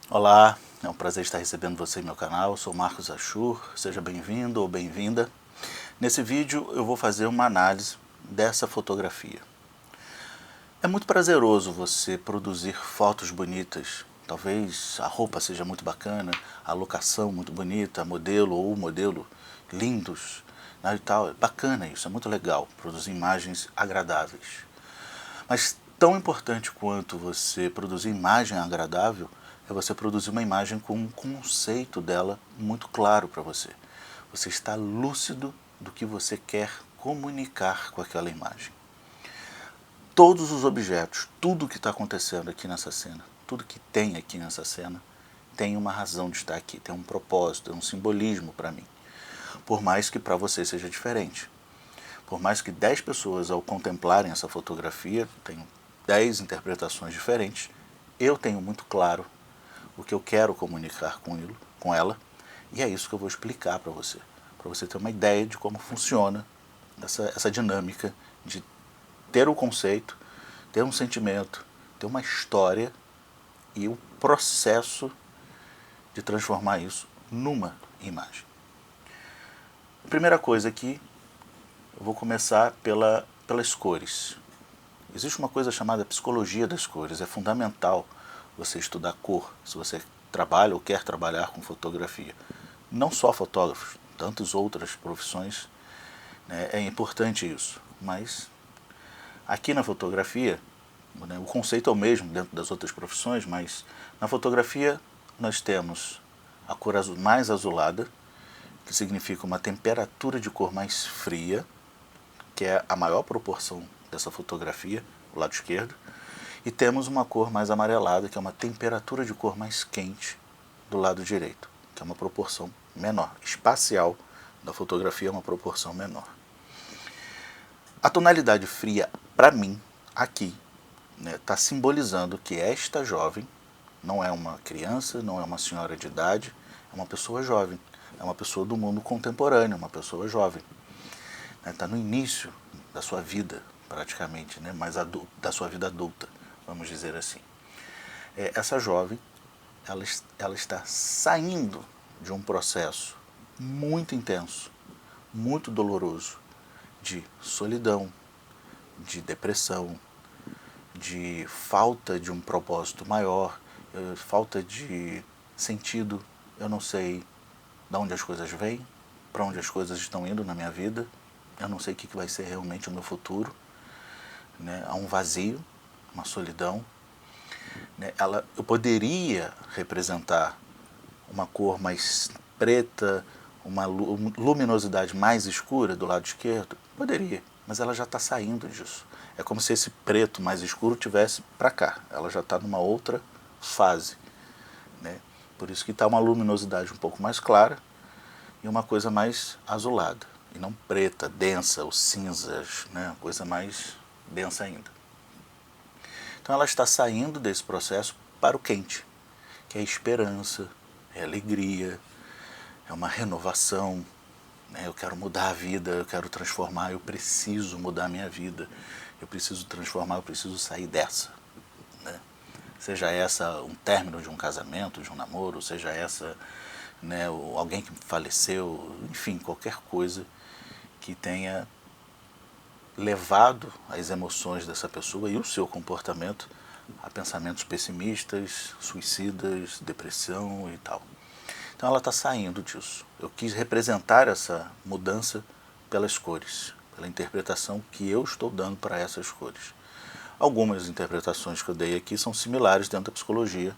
Olá, é um prazer estar recebendo você em meu canal. Eu sou Marcos Achur, seja bem-vindo ou bem-vinda. Nesse vídeo eu vou fazer uma análise dessa fotografia. É muito prazeroso você produzir fotos bonitas. Talvez a roupa seja muito bacana, a locação muito bonita, a modelo ou o modelo lindos, né, e tal. É bacana isso, é muito legal produzir imagens agradáveis. Mas tão importante quanto você produzir imagem agradável é você produzir uma imagem com um conceito dela muito claro para você. Você está lúcido do que você quer comunicar com aquela imagem. Todos os objetos, tudo que está acontecendo aqui nessa cena, tudo que tem aqui nessa cena, tem uma razão de estar aqui, tem um propósito, tem um simbolismo para mim. Por mais que para você seja diferente. Por mais que 10 pessoas ao contemplarem essa fotografia tenham 10 interpretações diferentes, eu tenho muito claro o que eu quero comunicar com ela, e é isso que eu vou explicar para você ter uma ideia de como funciona essa dinâmica de ter o conceito, ter um sentimento, ter uma história e o processo de transformar isso numa imagem. A primeira coisa aqui, eu vou começar pelas cores. Existe uma coisa chamada psicologia das cores. É fundamental você estudar cor, se você trabalha ou quer trabalhar com fotografia. Não só fotógrafos, tantas outras profissões, né, é importante isso. Mas aqui na fotografia, né, o conceito é o mesmo dentro das outras profissões, mas na fotografia nós temos a cor mais azulada, que significa uma temperatura de cor mais fria, que é a maior proporção dessa fotografia, o lado esquerdo, e temos uma cor mais amarelada, que é uma temperatura de cor mais quente do lado direito, que é uma proporção menor. Espacial da fotografia é uma proporção menor. A tonalidade fria, para mim, aqui, está simbolizando que esta jovem não é uma criança, não é uma senhora de idade, é uma pessoa jovem, é uma pessoa do mundo contemporâneo, uma pessoa jovem. Está no início da sua vida, praticamente, né, mais da sua vida adulta, vamos dizer assim. Essa jovem, ela está saindo de um processo muito intenso, muito doloroso, de solidão, de depressão, de falta de um propósito maior, falta de sentido. Eu não sei de onde as coisas vêm, para onde as coisas estão indo na minha vida, eu não sei o que vai ser realmente o meu futuro, né? Há um vazio, uma solidão. Né? Eu poderia representar uma cor mais preta, uma luminosidade mais escura do lado esquerdo? Poderia, mas ela já está saindo disso. É como se esse preto mais escuro tivesse para cá, ela já está numa outra fase. Né? Por isso que está uma luminosidade um pouco mais clara e uma coisa mais azulada, e não preta, densa ou cinzas, né? Coisa mais densa ainda. Então ela está saindo desse processo para o quente, que é esperança, é alegria, é uma renovação. Né? Eu quero mudar a vida, eu quero transformar, eu preciso mudar a minha vida, eu preciso transformar, eu preciso sair dessa. Né? Seja essa um término de um casamento, de um namoro, seja essa, né, alguém que faleceu, enfim, qualquer coisa que tenha levado as emoções dessa pessoa e o seu comportamento a pensamentos pessimistas, suicidas, depressão e tal. Então ela está saindo disso. Eu quis representar essa mudança pelas cores, pela interpretação que eu estou dando para essas cores. Algumas interpretações que eu dei aqui são similares dentro da psicologia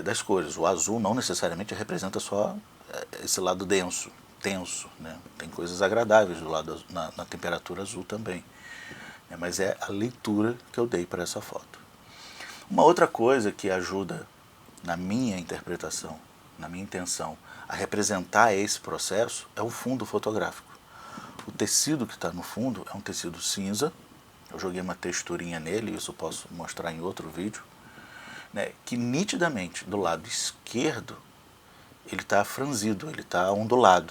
das cores. O azul não necessariamente representa só esse lado denso, tenso. Né? Tem coisas agradáveis do lado na temperatura azul também. Mas é a leitura que eu dei para essa foto. Uma outra coisa que ajuda na minha interpretação, na minha intenção, a representar esse processo é o fundo fotográfico. O tecido que está no fundo é um tecido cinza. Eu joguei uma texturinha nele, isso eu posso mostrar em outro vídeo, né, que nitidamente do lado esquerdo ele está franzido, ele está ondulado,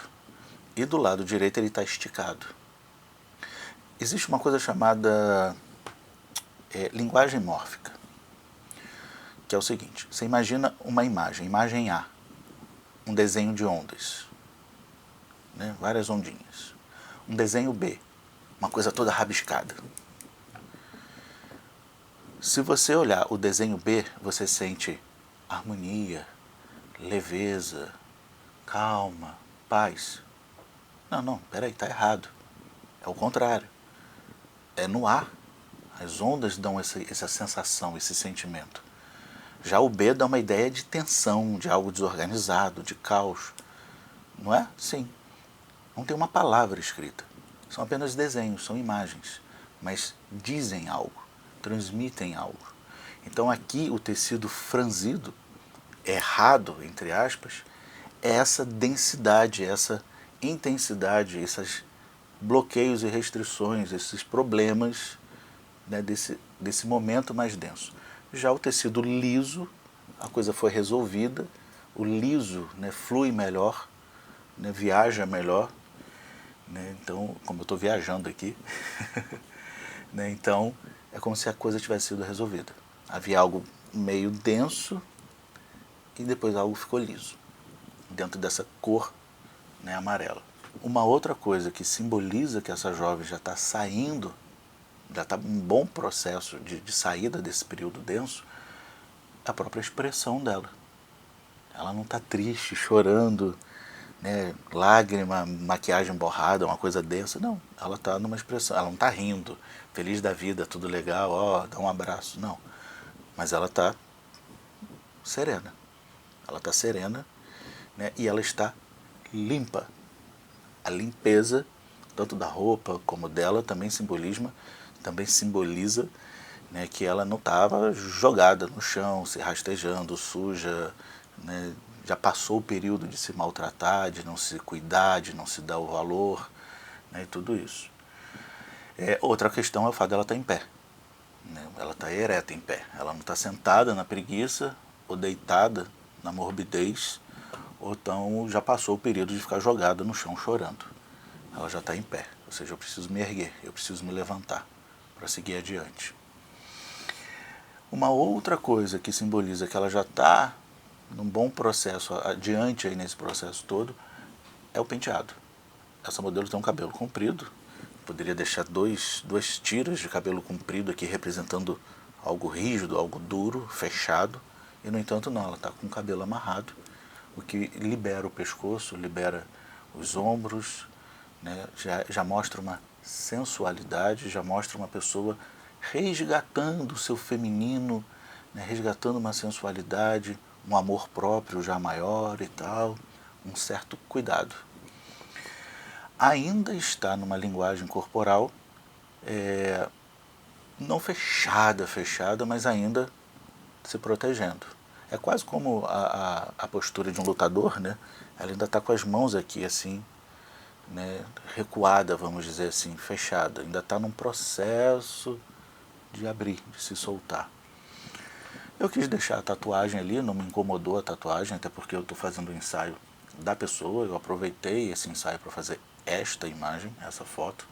e do lado direito ele está esticado. Existe uma coisa chamada linguagem mórfica. que é o seguinte: você imagina uma imagem A, um desenho de ondas, né, várias ondinhas. Um desenho B, uma coisa toda rabiscada. Se você olhar o desenho B, você sente harmonia, leveza, calma, paz. Não, peraí, está errado. É o contrário. É no ar. As ondas dão essa sensação, esse sentimento. Já o B dá uma ideia de tensão, de algo desorganizado, de caos. Não é? Sim. Não tem uma palavra escrita. São apenas desenhos, são imagens. Mas dizem algo, transmitem algo. Então aqui o tecido franzido, errado, entre aspas, é essa densidade, essa intensidade, esses bloqueios e restrições, esses problemas, né, desse momento mais denso. Já o tecido liso, a coisa foi resolvida, o liso, né, flui melhor, né, viaja melhor, né, então, como eu estou viajando aqui, né, então é como se a coisa tivesse sido resolvida. Havia algo meio denso e depois algo ficou liso, dentro dessa cor, né, amarela. Uma outra coisa que simboliza que essa jovem já está saindo, já está em um bom processo de saída desse período denso, é a própria expressão dela. Ela não está triste, chorando, né, lágrima, maquiagem borrada, uma coisa densa. Não, ela está numa expressão. Ela não está rindo, feliz da vida, tudo legal, ó, dá um abraço. Não. Mas ela está serena. Ela está serena, né, e ela está limpa. A limpeza, tanto da roupa como dela, também simboliza, né, que ela não estava jogada no chão, se rastejando, suja, né, já passou o período de se maltratar, de não se cuidar, de não se dar o valor, né, e tudo isso. Outra questão é o fato dela estar em pé, né, ela está ereta em pé, ela não está sentada na preguiça ou deitada na morbidez, ou então já passou o período de ficar jogada no chão chorando. Ela já está em pé, ou seja, eu preciso me erguer, eu preciso me levantar para seguir adiante. Uma outra coisa que simboliza que ela já está num bom processo, adiante aí nesse processo todo, é o penteado. Essa modelo tem um cabelo comprido, poderia deixar duas tiras de cabelo comprido aqui representando algo rígido, algo duro, fechado, e no entanto não, ela está com o cabelo amarrado, o que libera o pescoço, libera os ombros, né, já mostra uma sensualidade, já mostra uma pessoa resgatando o seu feminino, né, resgatando uma sensualidade, um amor próprio já maior e tal, um certo cuidado. Ainda está numa linguagem corporal, não fechada, mas ainda se protegendo. É quase como a postura de um lutador, né? Ela ainda está com as mãos aqui assim, né, recuada, vamos dizer assim, fechada. Ainda está num processo de abrir, de se soltar. Eu quis deixar a tatuagem ali, não me incomodou a tatuagem, até porque eu estou fazendo o ensaio da pessoa, eu aproveitei esse ensaio para fazer esta imagem, essa foto,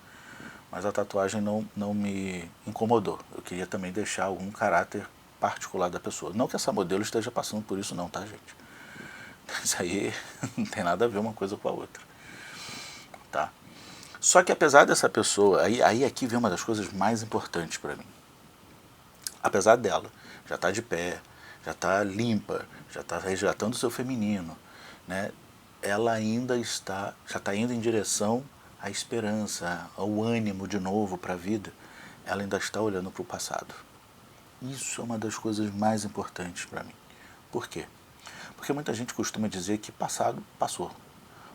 mas a tatuagem não me incomodou. Eu queria também deixar algum caráter particular da pessoa. Não que essa modelo esteja passando por isso não, tá, gente? Isso aí não tem nada a ver uma coisa com a outra. Tá? Só que apesar dessa pessoa, aí aqui vem uma das coisas mais importantes para mim. Apesar dela já estar de pé, já está limpa, já está resgatando o seu feminino, né, ela ainda já está indo em direção à esperança, ao ânimo de novo para a vida. Ela ainda está olhando para o passado. Isso é uma das coisas mais importantes para mim. Por quê? Porque muita gente costuma dizer que passado passou.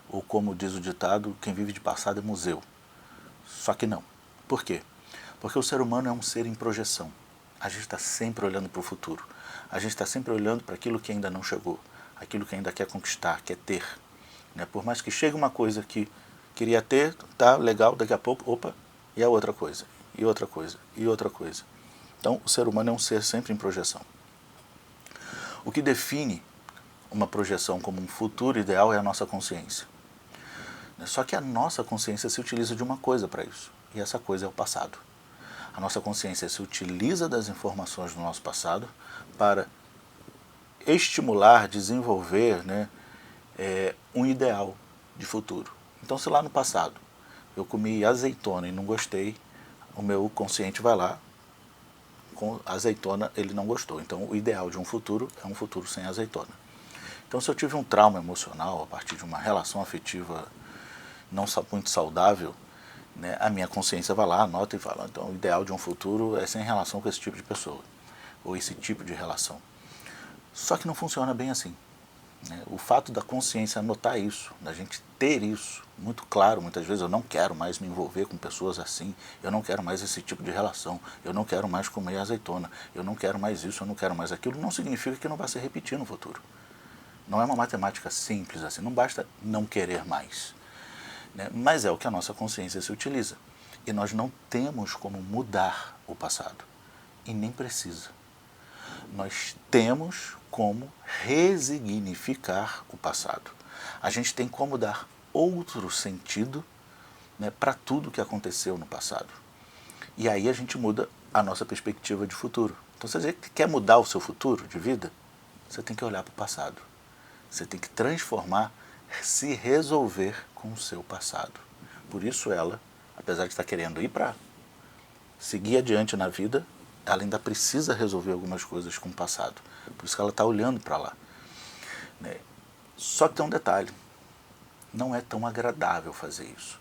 Ou como diz o ditado, quem vive de passado é museu. Só que não. Por quê? Porque o ser humano é um ser em projeção. A gente está sempre olhando para o futuro. A gente está sempre olhando para aquilo que ainda não chegou. Aquilo que ainda quer conquistar, quer ter. Né? Por mais que chegue uma coisa que queria ter, tá legal, daqui a pouco, opa, e a outra coisa, e outra coisa, e outra coisa. Então, o ser humano é um ser sempre em projeção. O que define uma projeção como um futuro ideal é a nossa consciência. Só que a nossa consciência se utiliza de uma coisa para isso, e essa coisa é o passado. A nossa consciência se utiliza das informações do nosso passado para estimular, desenvolver, né, um ideal de futuro. Então, se lá no passado eu comi azeitona e não gostei, o meu consciente vai lá, com azeitona ele não gostou. Então, o ideal de um futuro é um futuro sem azeitona. Então, se eu tive um trauma emocional a partir de uma relação afetiva não muito saudável, né, a minha consciência vai lá, anota e fala, então o ideal de um futuro é sem relação com esse tipo de pessoa, ou esse tipo de relação. Só que não funciona bem assim. Né? O fato da consciência anotar isso, da gente ter isso muito claro, muitas vezes eu não quero mais me envolver com pessoas assim, eu não quero mais esse tipo de relação, eu não quero mais comer azeitona, eu não quero mais isso, eu não quero mais aquilo, não significa que não vai se repetir no futuro. Não é uma matemática simples assim, não basta não querer mais. Né? Mas é o que a nossa consciência se utiliza. E nós não temos como mudar o passado. E nem precisa. Nós temos como resignificar o passado. A gente tem como dar outro sentido, né, para tudo que aconteceu no passado. E aí a gente muda a nossa perspectiva de futuro. Então, se você quer mudar o seu futuro de vida, você tem que olhar para o passado. Você tem que transformar, se resolver com o seu passado. Por isso ela, apesar de estar querendo ir para seguir adiante na vida, ela ainda precisa resolver algumas coisas com o passado. Por isso que ela está olhando para lá. Né? Só que tem um detalhe. Não é tão agradável fazer isso.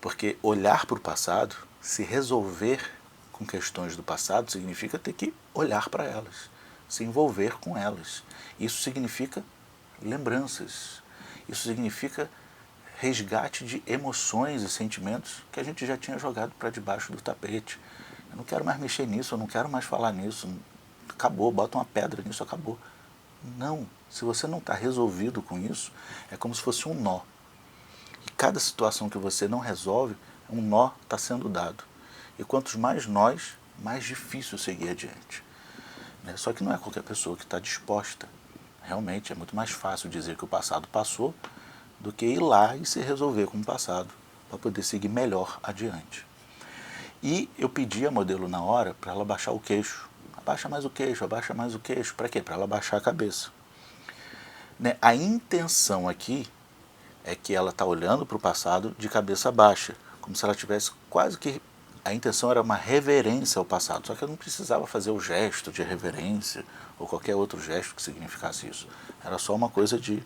Porque olhar para o passado, se resolver com questões do passado, significa ter que olhar para elas, se envolver com elas. Isso significa lembranças. Isso significa resgate de emoções e sentimentos que a gente já tinha jogado para debaixo do tapete. Eu não quero mais mexer nisso, eu não quero mais falar nisso. Acabou, bota uma pedra nisso, acabou. Não, se você não está resolvido com isso, é como se fosse um nó. E cada situação que você não resolve, um nó está sendo dado. E quantos mais nós, mais difícil seguir adiante. Só que não é qualquer pessoa que está disposta. Realmente é muito mais fácil dizer que o passado passou do que ir lá e se resolver com o passado para poder seguir melhor adiante. E eu pedi a modelo na hora para ela baixar o queixo. Abaixa mais o queixo, abaixa mais o queixo. Para quê? Para ela baixar a cabeça. A intenção aqui é que ela está olhando para o passado de cabeça baixa, como se ela tivesse quase que... A intenção era uma reverência ao passado, só que eu não precisava fazer o gesto de reverência ou qualquer outro gesto que significasse isso. Era só uma coisa de...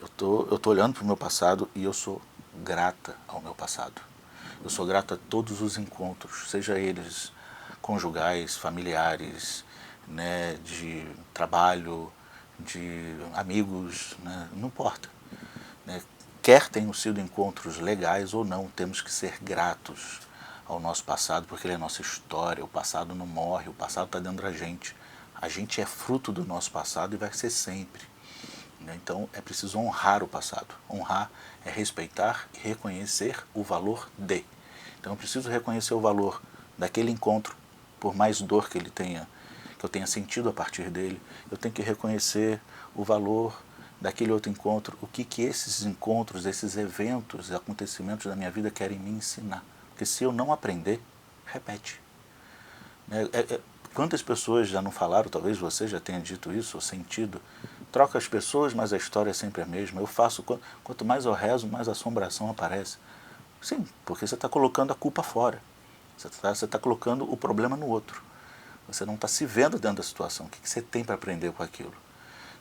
Eu tô olhando para o meu passado e eu sou grata ao meu passado. Eu sou grata a todos os encontros, seja eles conjugais, familiares, né, de trabalho, de amigos, né, não importa. Né, quer tenham sido encontros legais ou não, temos que ser gratos ao nosso passado, porque ele é nossa história, o passado não morre, o passado está dentro da gente. A gente é fruto do nosso passado e vai ser sempre. Então é preciso honrar o passado. Honrar é respeitar e reconhecer o valor de. Então eu preciso reconhecer o valor daquele encontro, por mais dor que ele tenha, que eu tenha sentido a partir dele. Eu tenho que reconhecer o valor daquele outro encontro, o que esses encontros, esses eventos, acontecimentos da minha vida querem me ensinar. Porque se eu não aprender, repete. Quantas pessoas já não falaram, talvez você já tenha dito isso, ou sentido, troca as pessoas, mas a história é sempre a mesma. Eu faço, quanto mais eu rezo, mais assombração aparece. Sim, porque você está colocando a culpa fora. Você está colocando o problema no outro. Você não está se vendo dentro da situação. O que você tem para aprender com aquilo?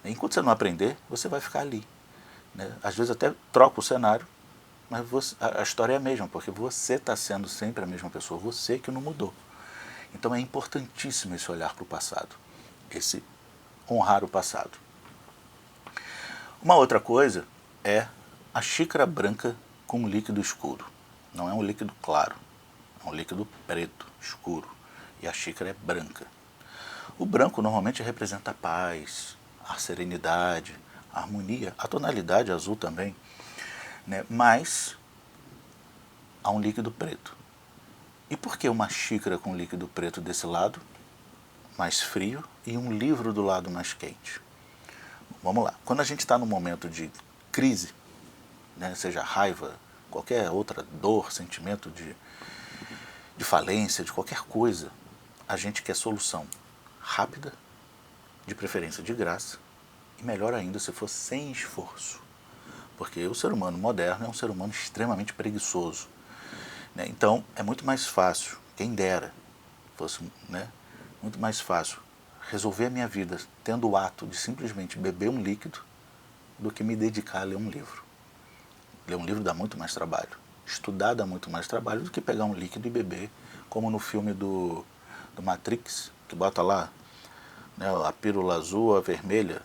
Enquanto você não aprender, você vai ficar ali. Às vezes até troca o cenário, mas a história é a mesma, porque você está sendo sempre a mesma pessoa, você que não mudou. Então é importantíssimo esse olhar para o passado, esse honrar o passado. Uma outra coisa é a xícara branca com líquido escuro. Não é um líquido claro, é um líquido preto, escuro, e a xícara é branca. O branco normalmente representa a paz, a serenidade, a harmonia, a tonalidade azul também, mas há um líquido preto. E por que uma xícara com líquido preto desse lado, mais frio, e um livro do lado mais quente? Vamos lá. Quando a gente está num momento de crise, seja raiva, qualquer outra dor, sentimento de falência, de qualquer coisa, a gente quer solução rápida de preferência de graça, e melhor ainda se for sem esforço. Porque o ser humano moderno é um ser humano extremamente preguiçoso, né? Então é muito mais fácil, quem dera, fosse, né, muito mais fácil resolver a minha vida tendo o ato de simplesmente beber um líquido do que me dedicar a ler um livro. Ler um livro dá muito mais trabalho. Estudar dá muito mais trabalho do que pegar um líquido e beber, como no filme do Matrix, que bota lá, né, a pílula azul, a vermelha.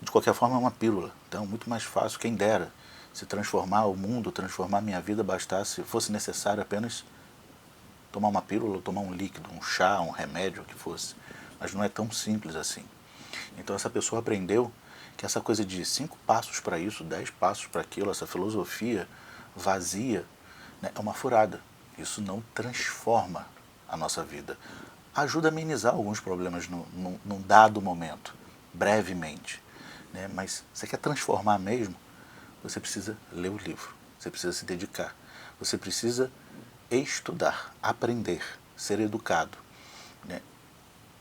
De qualquer forma é uma pílula. Então, muito mais fácil, quem dera, se transformar o mundo, transformar a minha vida, bastasse, fosse necessário apenas tomar uma pílula, tomar um líquido, um chá, um remédio, o que fosse. Mas não é tão simples assim. Então essa pessoa aprendeu que essa coisa de 5 passos para isso, 10 passos para aquilo, essa filosofia vazia, né, é uma furada. Isso não transforma a nossa vida. Ajuda a amenizar alguns problemas num dado momento, brevemente, né? Mas você quer transformar mesmo, você precisa ler o livro, você precisa se dedicar, você precisa estudar, aprender, ser educado, né?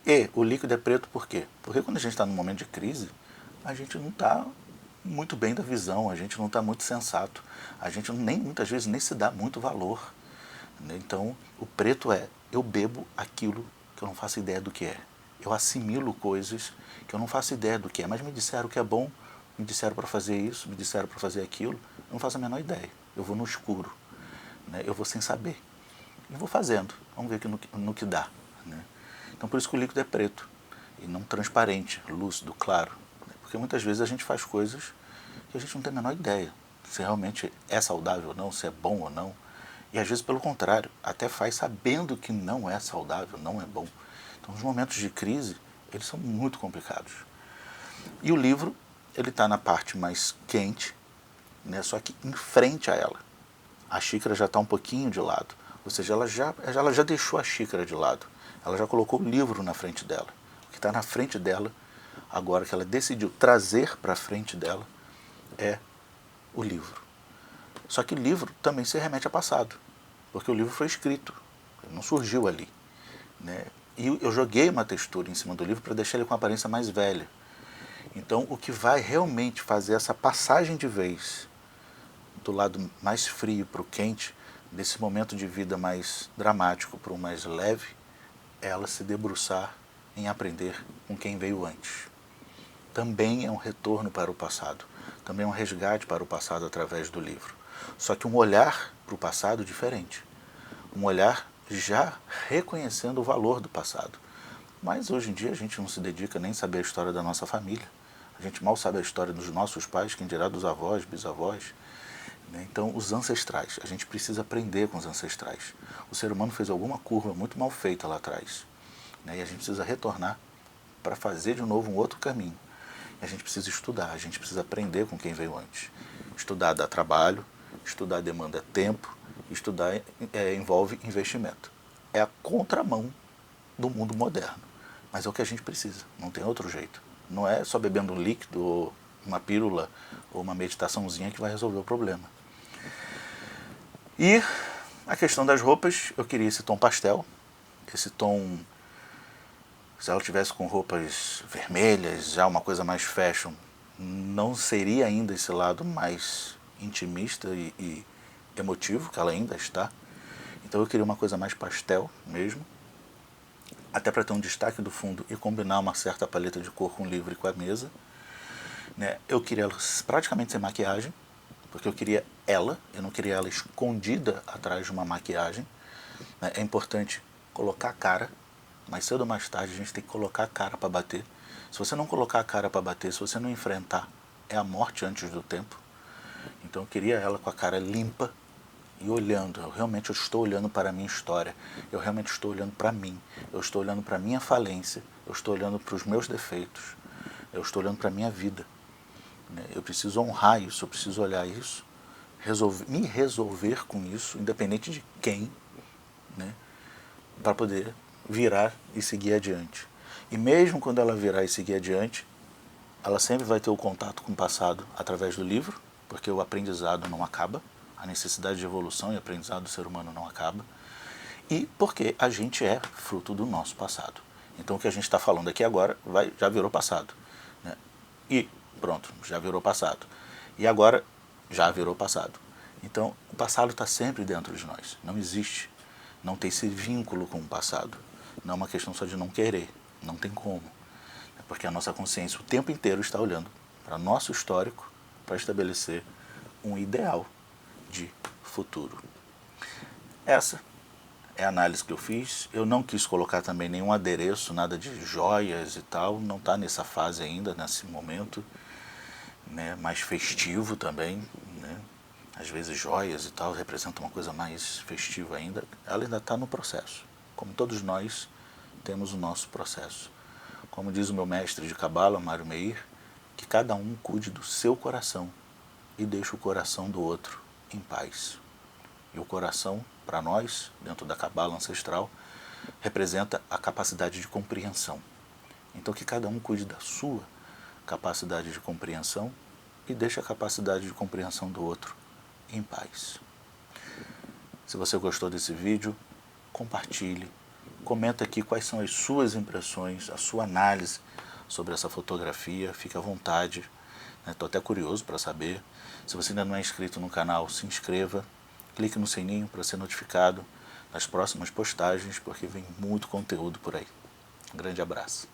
E o líquido é preto por quê? Porque quando a gente está num momento de crise, a gente não está muito bem da visão, a gente não está muito sensato, a gente nem, muitas vezes nem se dá muito valor, né? Então, o preto é, eu bebo aquilo que eu não faço ideia do que é. Eu assimilo coisas que eu não faço ideia do que é, mas me disseram que é bom, me disseram para fazer isso, me disseram para fazer aquilo, eu não faço a menor ideia. Eu vou no escuro, né? Eu vou sem saber. E vou fazendo, vamos ver no que dá, né? Então por isso que o líquido é preto, e não transparente, lúcido, claro. Porque muitas vezes a gente faz coisas que a gente não tem a menor ideia se realmente é saudável ou não, se é bom ou não. E às vezes pelo contrário, até faz sabendo que não é saudável, não é bom. Então os momentos de crise, eles são muito complicados. E o livro, ele está na parte mais quente, né, só que em frente a ela. A xícara já está um pouquinho de lado. Ou seja, ela já deixou a xícara de lado. Ela já colocou o livro na frente dela. O que está na frente dela, agora que ela decidiu trazer para a frente dela, é o livro. Só que o livro também se remete ao passado, porque o livro foi escrito, ele não surgiu ali, né? E eu joguei uma textura em cima do livro para deixar ele com a aparência mais velha. Então, o que vai realmente fazer essa passagem de vez do lado mais frio para o quente, desse momento de vida mais dramático para o mais leve, é ela se debruçar em aprender com quem veio antes. Também é um retorno para o passado, também é um resgate para o passado através do livro. Só que um olhar para o passado diferente, um olhar já reconhecendo o valor do passado. Mas hoje em dia a gente não se dedica nem a saber a história da nossa família, a gente mal sabe a história dos nossos pais, quem dirá dos avós, bisavós. Então, os ancestrais, a gente precisa aprender com os ancestrais. O ser humano fez alguma curva muito mal feita lá atrás, né? E a gente precisa retornar para fazer de novo um outro caminho. E a gente precisa estudar, a gente precisa aprender com quem veio antes. Estudar dá trabalho, estudar demanda tempo, estudar envolve investimento. É a contramão do mundo moderno, mas é o que a gente precisa, não tem outro jeito. Não é só bebendo um líquido, ou uma pílula, ou uma meditaçãozinha que vai resolver o problema. E a questão das roupas, eu queria esse tom pastel, esse tom, se ela tivesse com roupas vermelhas, já uma coisa mais fashion, não seria ainda esse lado mais intimista e emotivo, que ela ainda está. Então eu queria uma coisa mais pastel mesmo, até para ter um destaque do fundo e combinar uma certa paleta de cor com o livro e com a mesa, né? Eu queria ela praticamente sem maquiagem, porque eu queria ela, eu não queria ela escondida atrás de uma maquiagem, né? É importante colocar a cara, mais cedo ou mais tarde a gente tem que colocar a cara para bater. Se você não colocar a cara para bater, se você não enfrentar, é a morte antes do tempo. Então eu queria ela com a cara limpa e olhando, eu estou olhando para a minha história, eu realmente estou olhando para mim, eu estou olhando para a minha falência, eu estou olhando para os meus defeitos, eu estou olhando para a minha vida. Eu preciso honrar isso, eu preciso olhar isso, me resolver com isso, independente de quem, né, para poder virar e seguir adiante. E mesmo quando ela virar e seguir adiante, ela sempre vai ter o contato com o passado através do livro, porque o aprendizado não acaba, a necessidade de evolução e aprendizado do ser humano não acaba, e porque a gente é fruto do nosso passado. Então o que a gente está falando aqui agora já virou passado, né? E pronto, já virou passado. E agora já virou passado. Então o passado está sempre dentro de nós. Não existe, não tem esse vínculo com o passado. Não é uma questão só de não querer, não tem como. É porque a nossa consciência o tempo inteiro está olhando para nosso histórico para estabelecer um ideal de futuro. Essa é a análise que eu fiz. Eu não quis colocar também nenhum adereço, nada de joias e tal, não está nessa fase ainda, nesse momento, né, mais festivo também, né? Às vezes joias e tal representam uma coisa mais festiva ainda. Ela ainda está no processo, como todos nós temos o nosso processo. Como diz o meu mestre de Cabala, Mário Meir, que cada um cuide do seu coração e deixe o coração do outro em paz. E o coração, para nós, dentro da Cabala ancestral, representa a capacidade de compreensão. Então que cada um cuide da sua capacidade de compreensão e deixe a capacidade de compreensão do outro em paz. Se você gostou desse vídeo, compartilhe, comenta aqui quais são as suas impressões, a sua análise sobre essa fotografia, fique à vontade. Estou até curioso para saber. Se você ainda não é inscrito no canal, se inscreva, clique no sininho para ser notificado das próximas postagens, porque vem muito conteúdo por aí. Um grande abraço.